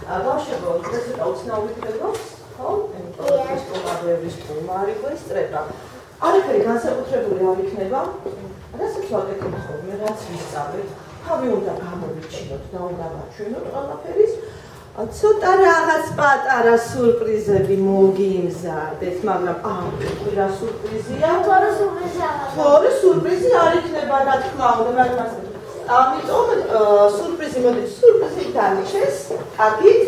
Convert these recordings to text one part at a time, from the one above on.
ბავშვებო, ცოტა უცნაური ხდება, ხო? ეს კომარების სტუმარი გვესწრება. არაფერი განსაკუთრებული არ იქნება. რასაც ვაკეთებ ხოლმე, რაც ვისწავლეთ, თავი უნდა გამოვიჩინოთ და უნდა ვაჩვენოთ ყველაფერის. ცოტა რაღაც პატარა სურპრიზები მოგიმზადეთ, მაგრამ რა სურპრიზია? თორე სურპრიზი არ იქნება, რა თქმა უნდა, მაგრამ ამიტომ სურპრიზი მოდის, სურპრიზი დანიშეს, კარგით?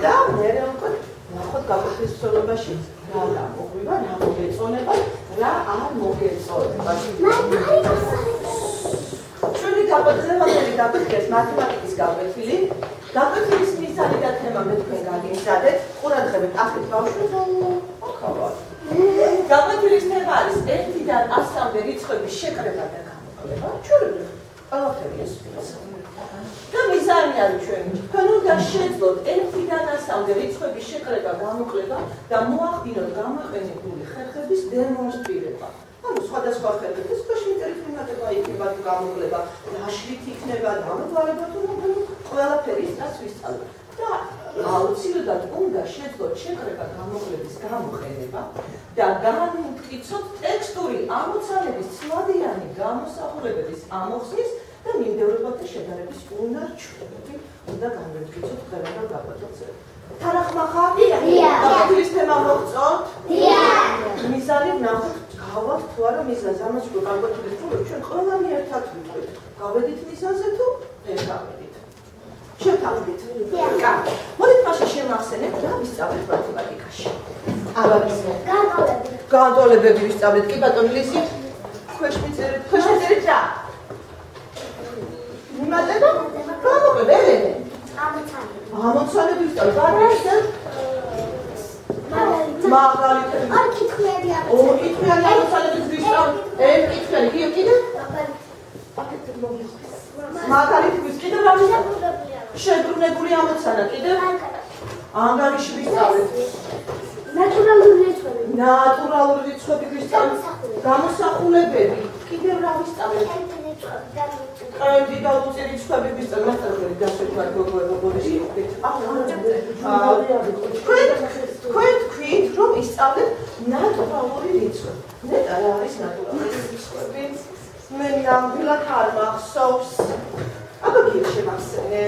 და მე უკვე ნახოთ გაკვეთის სწორებაში რა მოგვივა, რა მოგეწონება, რა არ მოგეწონება. ჩვენი გაკვეთილებელი დაფიქრეთ მათემატიკის გაკვეთილი. გაკვეთილის მიზანი და თემა მე თქვენ გაგიმზადეთ. ყურადღებით ახეთ ბავშვებო. გაკვეთილის თემა არის 1-დან 100-მდე რიცხვების შეკრება და გამოკლება. ჩვეულებრივ ყველაფერი ეს და მიზანი არის ჩვენი. თქვენ უნდა შეძლოთ 1-დან 100-მდე რიცხვების შეკრება, გამოკლება და მოახდინოთ გამოყენებული ხერხების დემონსტრირება. ანუ სხვადასხვა ხერხების ქვეშმიწერის მიმატება იქნება თუ გამოკლება, დაშლით იქნება, დამოგვარება თუ ყველაფერი რაც ვისწავლეთ. და აუცილებლად უნდა შეძლოთ შეკრება გამოკლების გამოყენება და განმტკიცოთ ტექსტური ამოცანების ცვლადიანი გამოსახულებების ამოხსნის და მიმდევრებათა შედარების უნარჩვენები უნდა განმტკიცოთ ხელოვნურ გაკვეთილზე. თანახმახა? გაკვეთილის თემა მოღწევთ? მიზანი ვნახოთ, გავართ თუ არა მიზანს. ამას გაკვეთილის თუ ჩვენ ყველანი ერთად ვიტყვით. გავედით მიზანზე თუ ვერ გავედით? შევთავაზეთ. კარგი. მოდით მაშინ შევახსენებთ რა ვისწავლეთ მათემატიკაში. განტოლებები ვისწავლეთ. კი ბატონო ლიზი? ქვეშმიწერეთ რა? მიმატება? გამოკლება? ამოცანები ვისწავლეთ. მაგალითად. არ კითხვები არ. კითხვები ამოცანები ვისწავლეთ. კითხვები კიდე? მაგალითად ვისწავლეთ რა ვისწავლეთ? შებრუნებული ამოცანა კიდე? ანგარიში ვისწავლეთ. ნატურალური რიცხვები ვისწავლეთ. გამოსახულებები. კიდე რა ვისწავლეთ? კრემდი და უწე რიცხვები ვისწავლეთ. მასწავლებელი დასვეთვარ გოგოებობის იქით. თქვენ თქვით, რომ ისწავლეთ ნატურალური რიცხვები. ნეტა რა არის ნატურალური რიცხვები? მე ნამდვილად არ მახსოვს. აბა კი შევახსენე.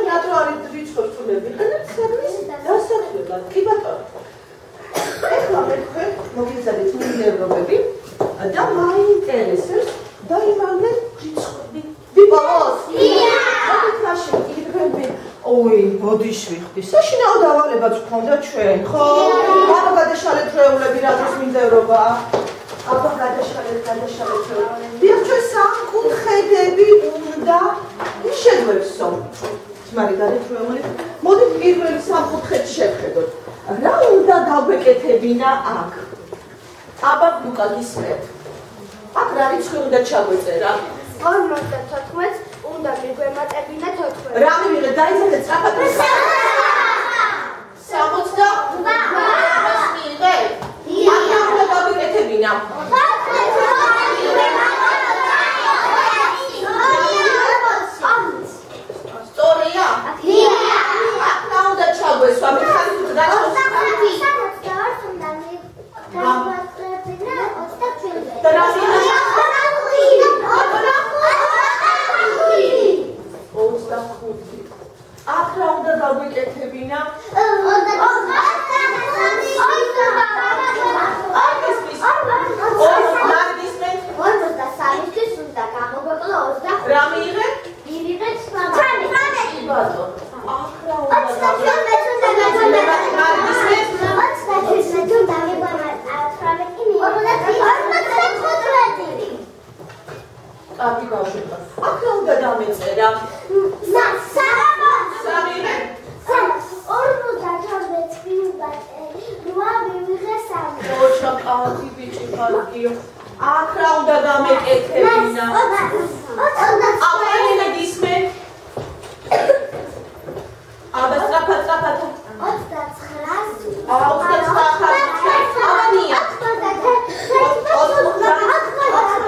ნატურალური რიცხვებს თუ მევიყენებ საგნის დასახელებლად. კი ბატონო. ეხლა მე თქვენ მოგიზადეთ მიმდევრობები და მაინტერესებს დაიმალეთ რიცხვები. ვიპოვოთ? მაშინ იგრები. ოი, ბოდიში ვიხდი. საშინაო დავალებაც გქონდა ჩვენ, ხო? აბა გადაშალეთ რეულები რა დროს მიმდევრობა? აბა გადაშალეთ რეულები. დიახ, ჩვენ სამკუთხედები უნდა შეგვეცო. თმარი გადაშალეთ. მოდით პირველი სამკუთხედს შევხედოთ. რა უნდა დავეკეთებინა აქ? აბა ლუკა გისმენთ. აქ რა რიცხვი უნდა ჩაგვეწერა? 54 უნდა მიგვემატებინა 14. რა მივიღეთ? დაიწერეთ სწრაფად. 60 მივიღეთ? აქ რა უნდა დავეკეთებინა? სწორია? აქ რა უნდა ჩაგვესვა? მიხარით თუ დაჩვენოთ? და რა მივიღეთ? 25. აქ რა უნდა დავიკეთებინა? რა მიიღეთ? მივიღეთ 18. ბატონო. აქ რა უნდა კარგი ბავშვებო. აქ რა უნდა დამეწერა? კარგი ბიჭი, კარგიო. აქ რა უნდა დამეკეთებინა? აბა გისმენ? აბა სწრაფად. 29.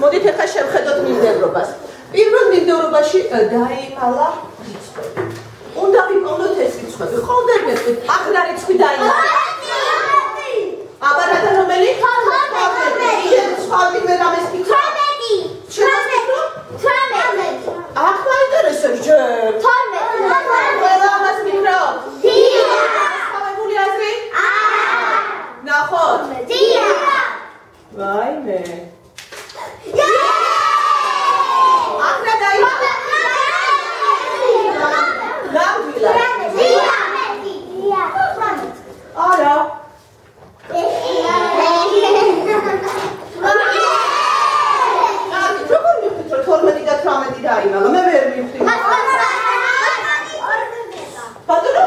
მოდით ახლა შევხედოთ მიმდევრობას. პირველ მიმდევრობაში დაიმალა რიცხვები. უნდა ვიპოვნოთ ეს რიცხვები. ხოლმე მეთქვით, ახლა რიცხვი დაიმალა. აბა რა და რომელი? 12. შევსვავდით მე რამეს ფიქრობ? 12. ახლა ინტერესებს ჯერ. 12. ყველა ამას ფიქრობ? დიახ. აზრი? ნახოთ. დიახ. ვაიმე. ახლა დაიმალა. ნამდვილად. არა. როგორ მივხვდით, რომ 12 და 18 დაიმალა? მე ვერ მივხვდი. ბატონო?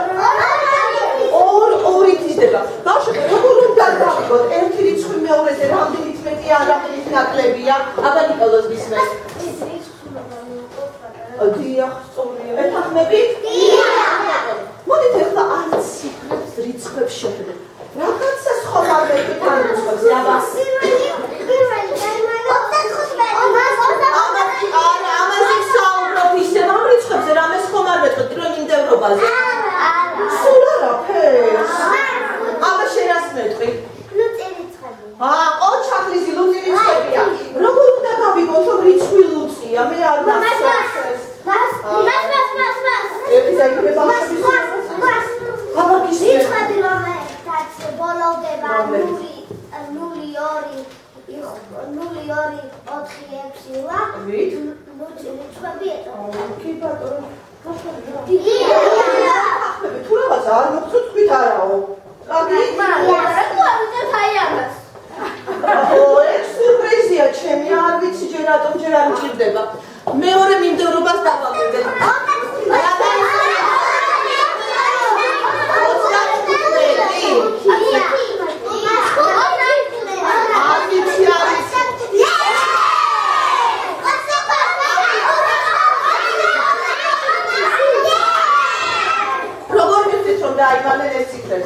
ორი თიზდება. ბავშვები, როგორ უნდა დავიგოთ? ერთი რიცხვი მეორეზე რამდენიც მეტია, რამდენიც ნაკლებია? აბა ნიკოლოზ გისმენთ. დიახ, სწორია. ეთანხმებით? დიახ. მოდით ახლა არც ციფრებს რიცხვებს შევხედეთ. რაღაცას ხომ არ მეთქვით ამ რიცხვებზე, აბა. ამაზე საუბრობ ისევ ამ რიცხვებზე, რამეს ხომ არ მეთქვით, რომ მიმდევრობაზე. სულ არაფერს. აბა შენ რას მეთყვი? ლუწი რიცხვები. ყოჩახლის ლუწი რიცხვებია. როგორ უნდა გავიგოთ, რომ რიცხვი ლუწია? მე არ მახსოვს. ერთი დაიგებ ბავშვების. აბა გისმენთ. რიცხვები რომელთაც ბოლოვდება 0-2 0-2 4-6-ლა. ვით? ლუწი რიცხვები ეწოდება. კი ბატონო. თუ რაღაც არ მოგწოთ თქვით არაო. კარგი? ეს სურპრიზია ჩემი, არ ვიცი ჯერ რატომ ჯერ არ მჭირდება. მეორე მიმდევრობას დავაკვირდეთ. როგორ მივხვდით, რომ დაიმალენ ეს ციფრები?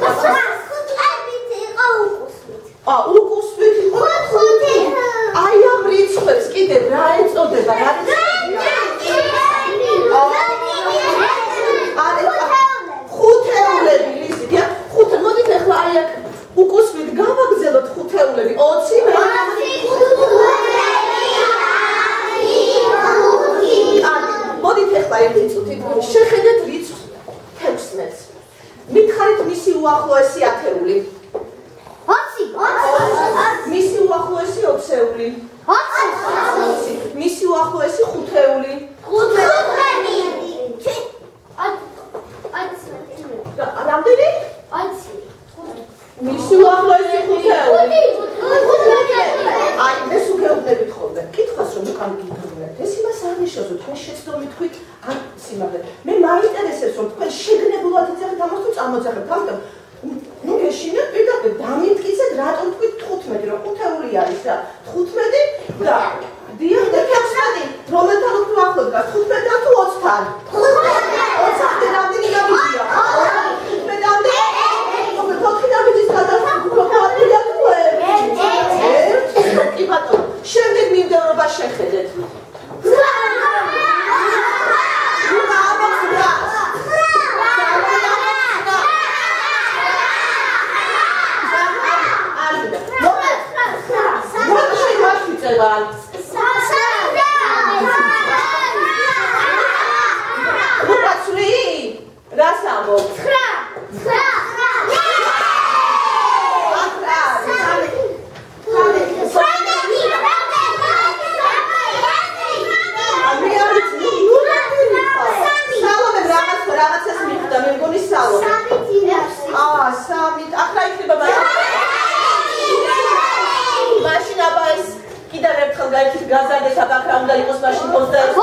უკუსვით იყო. აი ამ რიცხვებს კიდევ რა ეწოდება? რა ხუთეულები, ლიზიდია. მოდით ახლა აი აქ უკუსვით გავაგზავნოთ ხუთეულები. 20 მე. მოდით ახლა ერთი წუთით შეხედეთ რიცხვს 16-ს. მითხარით მისი უახლოესი ათეული. 20. მისი უახლოესი 20-ეული. 20. მისი უახლოესი ხუთეული. 5. რამდენი? 20. მისი უახლოესი ხუთეული. აი, ეს უკეუბნებით ხოლმე. კითხვას რომ უკან გიგრძნობთ. ეს იმას არ ნიშნავს, რომ თქვენ შეცდომით თქვით ან სიმართლე. მე მაინტერესებს, რომ თქვენ შეგნებულად იცით ამას თუ წამოძახებთ. ამიტომ ნუ გეშინოთ პირდაპირ დამიმტკიცეთ, რატომ თქვით 15, რომ ხუთეული არის რა. 15 და დიახ და 16, რომელთან უფრო ახლო დგას 15 თუ 20-თან? 20-თან რამდენი გამიგია? 15-მდე? 4-ის გადასახ უფრო ხალხია თუ კი ბატონო, შემდეგ მიმდევრობა შეხედეთ. უნდა იყოს მაშინ 21.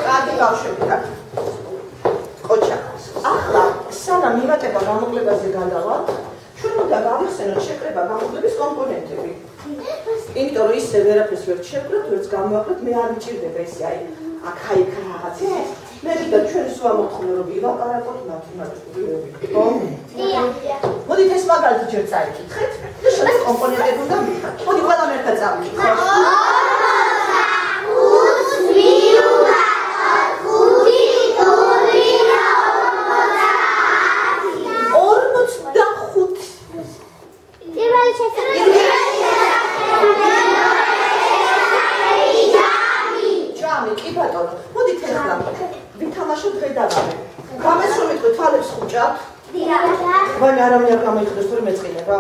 კარგი ბავშვები რა. ყოჩა. ახლა სანამ მიმატება გამოკლებაზე გადავალთ, ჩვენ უნდა გავიხსენოთ შეკრება-გამოკლების კომპონენტები. იმიტომ რომ ისე ვერაფერს ვერ შევკრებთ, ვერც გამოვაკლეთ, მე არ მჭირდება ესე აი აქ-აიქ რაღაც. მე მინდა ჩვენ სულ ამოთხოვნე რომ ვილაპარაკოთ მათემატიკურები. ხო? მოდით ეს მაგალითი ჯერ წაიკითხეთ და შემდეგ კომპონენტები უნდა მივიღოთ. მოდი ყველამ ერთად წავიკითხოთ. 'Ვაი არავინ არ გამოიხდეს თუ მეწყინება?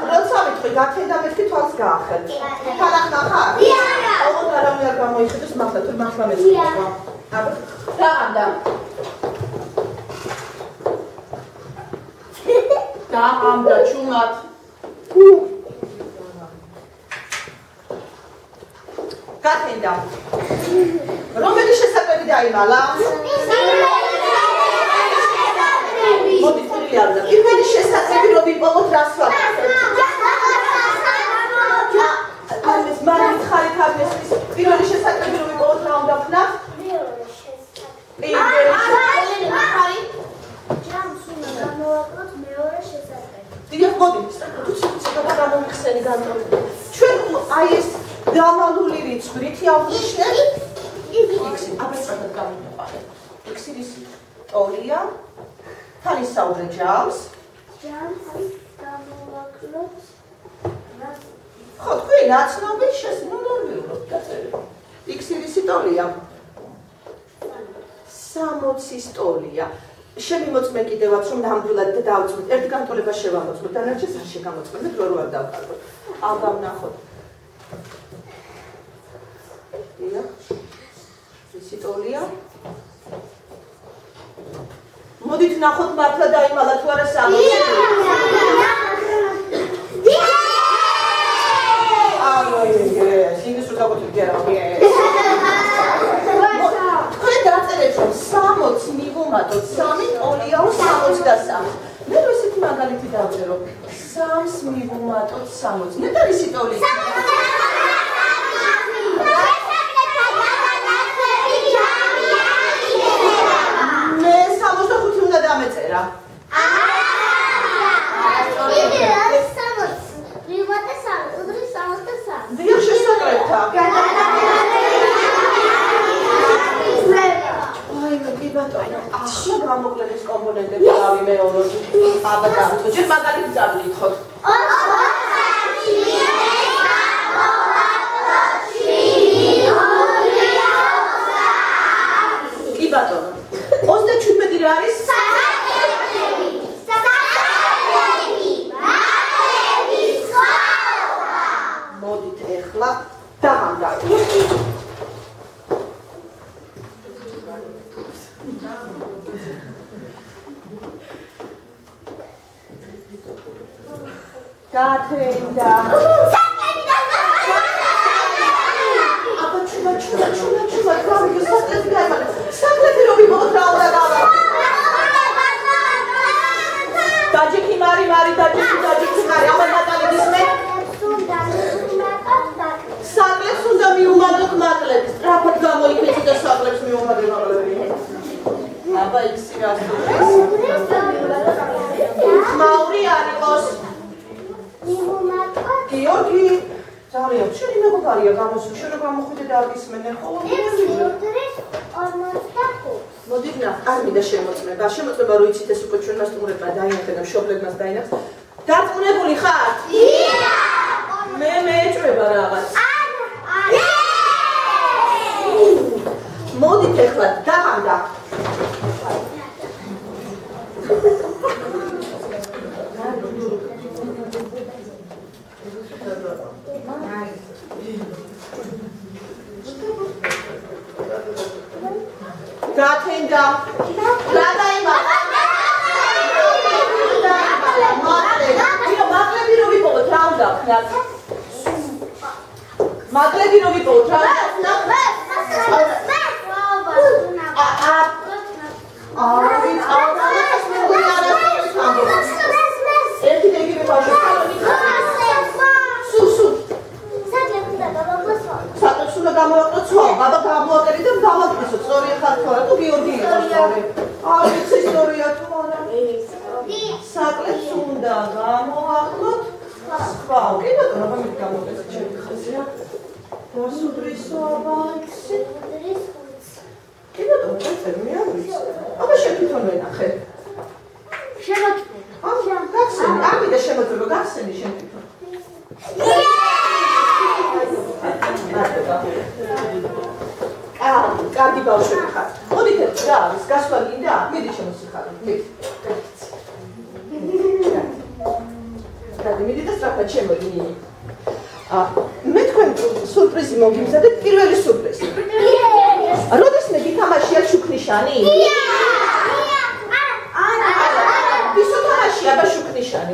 როცა მეთქი გაქენ და მეთქი თვალს გაახეთ. თანახმა ხარ? ოღონდ არავინ არ გამოიხდეს მართლა თუ მართლა მეწყინება. აბა რა ამდა? და ამდა ჩუმად. გაქენდა. რომელი შესაძლებელი დაიმალა? მოდი თვლიანდა. პირველი შესაძლებელი რომ ვიპოვოთ რას ვაკეთებთ? ამის მარით ხარი თავის პირველი შესაძლებელი რომ ვიპოვოთ რა უნდა ვქნათ? მეორე შესაძლებელი. ხარი? ჯამს უნდა გამოვაკლოთ მეორე შესაძლებელი. დიახ, მოდი, თუ ცოტა გამომიხსენი განმავლობა. ჩვენ აი ეს დამალული რიცხვით ავნიშნეთ x-ი. აბეჭდად გამოვაყენეთ. x-ი რისი ტოლია? თან ისაუბრე ჯამს. ჯამს გამოვაკლოთ. ხო, თქვი ნაცნობი შესაძლებლობთ დაწერეთ. x-ი რისი ტოლია? 60-ის ტოლია. შემიმოწმე კიდევაც რომ ნამდვილად დავწვით. ერთ განტოლებას შევამოწმოთ, დანარჩენს არ შეგამოწმებთ, რო არ დავკარგოთ. ალბათ ნახოთ. დიახ. რისი ტოლია? მოდით ნახოთ მართლა დაიმალა თუ არა 60-ი. სინგის რუკაბოთი გერაუე. თქვენ დაწერეთ რომ 60 მივუმატოთ 3 ტოლია 63. მე რო ესეთი მაგალითი დავწერო 3-ს მივუმატოთ 60. მე და რისი ტოლია? მე 65 უნდა დამეწერა. დიახ, შესაძლებთა. აი, კი ბატონო, ახლა გამოკლების კომპონენტები გავიმეოროთ. აბა დავიწყოთ, ჯერ მაგალითი დავიკითხოთ. კი ბატონო. 37 რა არის? მოდით ეხლა დავამთავროთ. გათენდა. აბა ჩუმა გავიგე საკლები გაიმართა. საკლები რომ ვიმოთ რა უნდა გავაკეთო. დაჯექი მარი დაჯექი მარი ამან ნატალების მე საკლებს უნდა მიუმატოთ მაკლებს. სწრაფად გამოიქეცი და საკლებს მიუმატე მაკლები. აბა ისი გასწორდეს. მაური არ იყოს. გიორგი ძალიან შენი მეგობარია გამოსულ შენ რომ გამოხვიდე და აგისმენე ხოლმე მოდით ნახ არ მინდა შემოწმება რო იცით ეს უკვე ჩვენმა სტუმრებმა დაინახეთ და მშობლებმაც დაინახეს დარწმუნებული ხარ? მე მეეჭვება რაღაც მოდით ეხლა დავამდა გათენდა რა დაიმალა მაკლები რომ ვიპოვოთ რა უნდა ვქნათ მადლები რომ იპოვოთ რა. ერთი და იგივე ბავშვი სადაც უნდა გამოვაკლოთ სხვა, ბაბა გამოვაკეთე და დავაკეთოთ სწორია ხართ თუ გიორგი იყო სწორი. არ ვიცი სწორია თუ არა. საკლებს უნდა გამოვაკლოთ სხვა. კი ბატონო, რა გამოვაკეთე ჩემი ხაზია? დასუდრისობა ისი. კი ბატონო, წერი არ ვიცი. აბა შეკითხონ ვენახე. შემოწმე. გახსენი, ამიდა შემოწმება, გახსენი შეკითხონ. კარგი ბავშვები ხართ. მოდით რა არის გასვლა გინდა? მიდი შემოსიხარეთ. მიდი. მიდი და სწრაფად შემოდი. მე თქვენ სურპრიზი მოგიმზადებ, პირველი სურპრიზი. როდესმე გითამაშია შუქნიშანი? ვისო თამაშია აბა შუქნიშანი?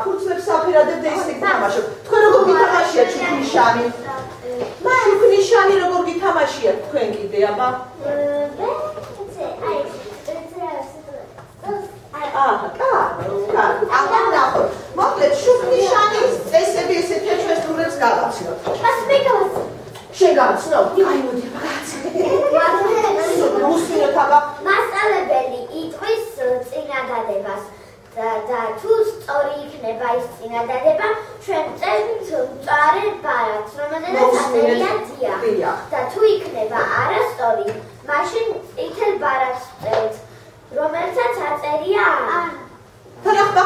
ფურცლებს აფერადებ და ისე გითამაშობ. თქვენ როგორ გითამაშია შუქნიშანი? შუქნიშანი როგორ გითამაშია თქვენ კიდე აბა? აბა ნახოთ. მოკლედ შუქნიშანის წესები ესეთია ჩვენს სტუმრებს გავაცნოთ. შენ გავაცნო? აი მოდი გავაცნო. უსმინოთ აბა. მასწავლებელი იტყვის წინადადებას. და თუ სწორი იქნება ის წინადადება, ჩვენ წერთ მწვარე ბარათს, რომელზედაც აწერია დია. და თუ იქნება არასწორი, მაშინ წითელ ბარათს წერთ, რომელსაც აწერია არ. თან ახლა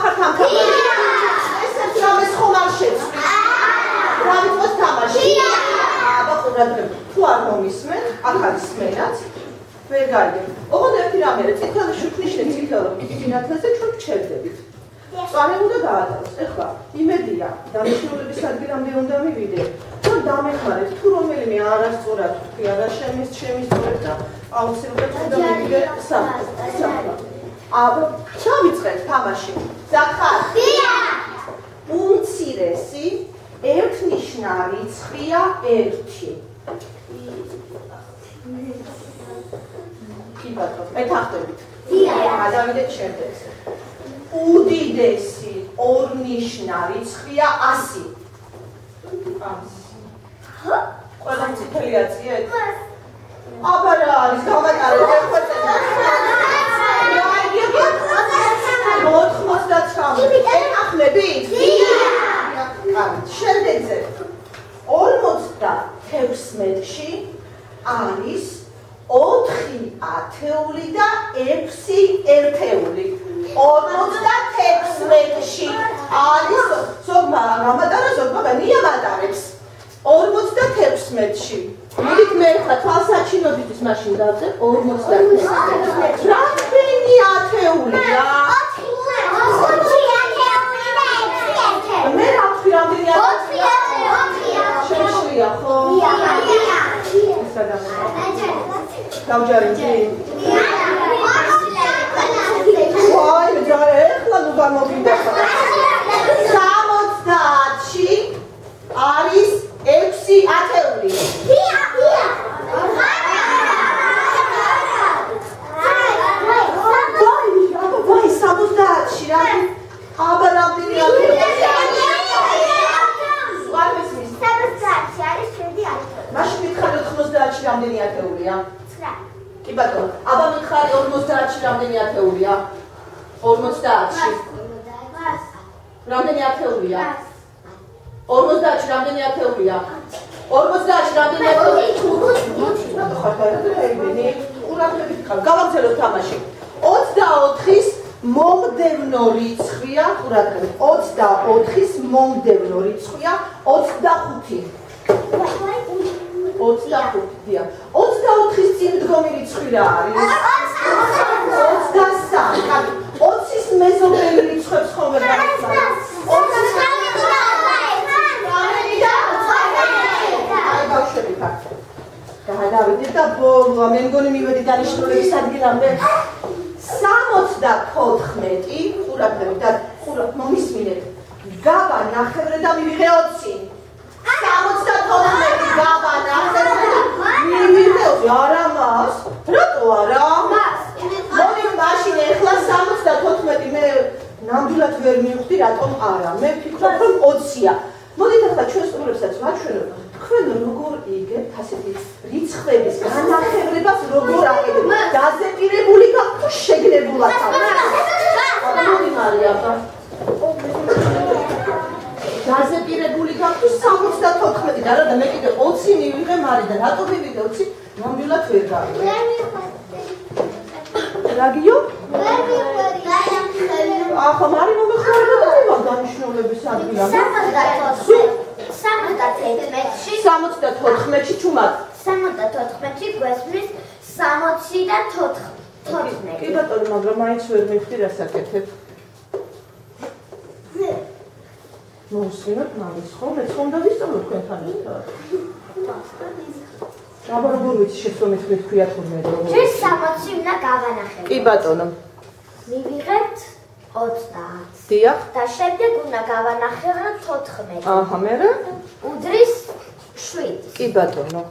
ესეც რამეს ხომ არ შეცვლის? რა მithos თამაში? აბა ყურადღება, თუ არ მომისმენ, აქ არის სმენაც. ვერ გაიგებ. ოღონდ ერთი რამეა, წითელი შუქნიშნე წითელ წინათელზე ჩვენ ვჩერდებით. წვარე უნდა გაატაროს. ეხლა იმედია, დანიშნულების ადგილამდე უნდა მივიდე. თუ დამეხმარეთ, თუ რომელიმე არასწორად თქვი, არა შემისწორებ და აუცილებლად უნდა მივიდე საფრთხე. აბა, ჩავიწყეთ თამაში. ზახარ. დია. უმცირესი ერთნიშნა რიცხვია 1. კი ბატონო, მეთანხმებით. დია. გადავიდეთ შემდეგზე. უდიდესი ორნიშნა რიცხვია 100. ყველა წითელი აწიეთ? აბა რა არის, გავატარეთ ერთხელ. 99. ეთანხმებით? დია. შემდეგზე 56-ში არის 4 ათეული და 6 ერთეული. 56-ში არის ზოგმა გამატარა, ზოგმა ნიამატარებს. 56-ში. მიდით მე ხა თვალსაჩინოდით ის მაშინ დავწერ 56. რამდენი ათეულია? 4 მე რა ვთქვი რამდენი ათეულია? 4 შეშლია ხო? დავჯარიმ. ვაი, ეხლა ნუ გამოვიდა. 70-ში არის 6 ათეული. ვაი, 70-ში რა? აბა რამდენი ათეული? მაშინ მითხარი 90-ში რამდენი ათეულია? 9. კი ბატონო, აბა მითხარი 50-ში რამდენი ათეულია? 50-ში. რამდენი ათეულია? 50-ში რამდენი ათეულია? 50-ში რამდენი ათეულია? 5. გავაგზავნოთ თამაში. 24-ის მომდევნო რიცხვია, ყურადღებით. 24-ის მომდევნო რიცხვია 25. 25 დია. 24-ის წინ დგომი რიცხვი რა არის? 23. 20-ის მეზობელი რიცხვებს ხომ ვერ გავიხსენებ? 23. აი ბავშვები ხართ. გადავიდეთ და ბოლო მე მგონი მივედი დანიშნულების ადგილამდე. 74 ყურადღებით და მომისმინეთ. გაბა განახევრე და მივიღე 20. 74 გავანახევრე და მივიღე 20. არა მას. რატო არა? მოდი მაშინ ეხლა 74 მე ნამდვილად ვერ მივხვდი რატომ არა. მე ვფიქრობ რომ 20-ია. მოდით ახლა ჩვენ სტუმრებსაც ვაჩვენოთ. თქვენ როგორ იგებთ ასეთი რიცხვების განახევრებას როგორ აკეთებთ? დაზეპირებული გაქვთ თუ შეგნებულად? მოდი მარია აბა. დაზეპირებული გაქვთ თუ 74 და რა და მე კიდე 20 მივიღე მარიდან. რატო მივიღე 20? ნამდვილად ვერ გავიგე. რაგიო? ახლა მარი მომეხმარება დანიშნულების ადგილამდე. 74-ში ჩუმად. 74-ში გვესმის 60 და 14. კი ბატონო, მაგრამ მაინც ვერ მივხვდი რას აკეთებ. მოусმინოთ მაგის ხო? მეც ხომ დავისწავლო თქვენთან ერთად. აბა როგორ ვიცი შეცდომით თქვია თურმე როგორ? ჩვენ 60-ში უნდა გავანახებთ. კი ბატონო. მივიღებთ 30. დიახ. და შემდეგ უნდა გავანახებთ 14. აჰა, მერე? უდრის 7. კი ბატონო.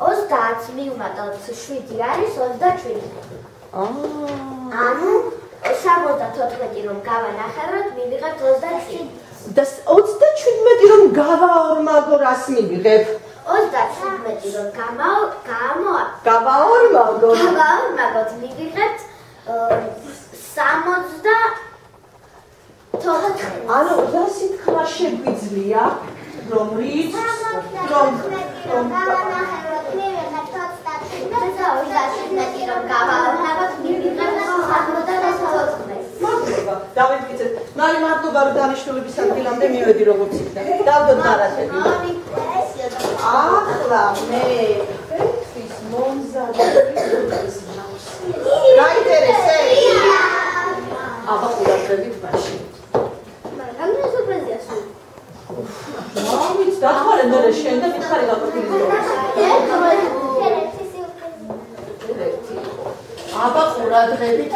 30 მივუმატოთ 7 არის 27. ანუ 74 რომ გავანახებთ, მივიღებთ 27. და 37 რომ გავაორმაგო რას მივიღებ? 37 რომ გავაორმაგოთ, მივიღებთ 64. ანუ რასი თქვა შეგვიძლია რომ რიცხვს რომ დავიფიქრეთ. მარი მადლობა რომ დანიშნულების ადგილამდე მივედი როგორც იქნა. დავდოთ ბარათები. ახლა მე ფეხის მომზადების გაინტერესე? აბა ყურადღებით მაშინ. მამიც დათვალე მე შენ და მითხარი გაყოფილი. აბა ყურადღებით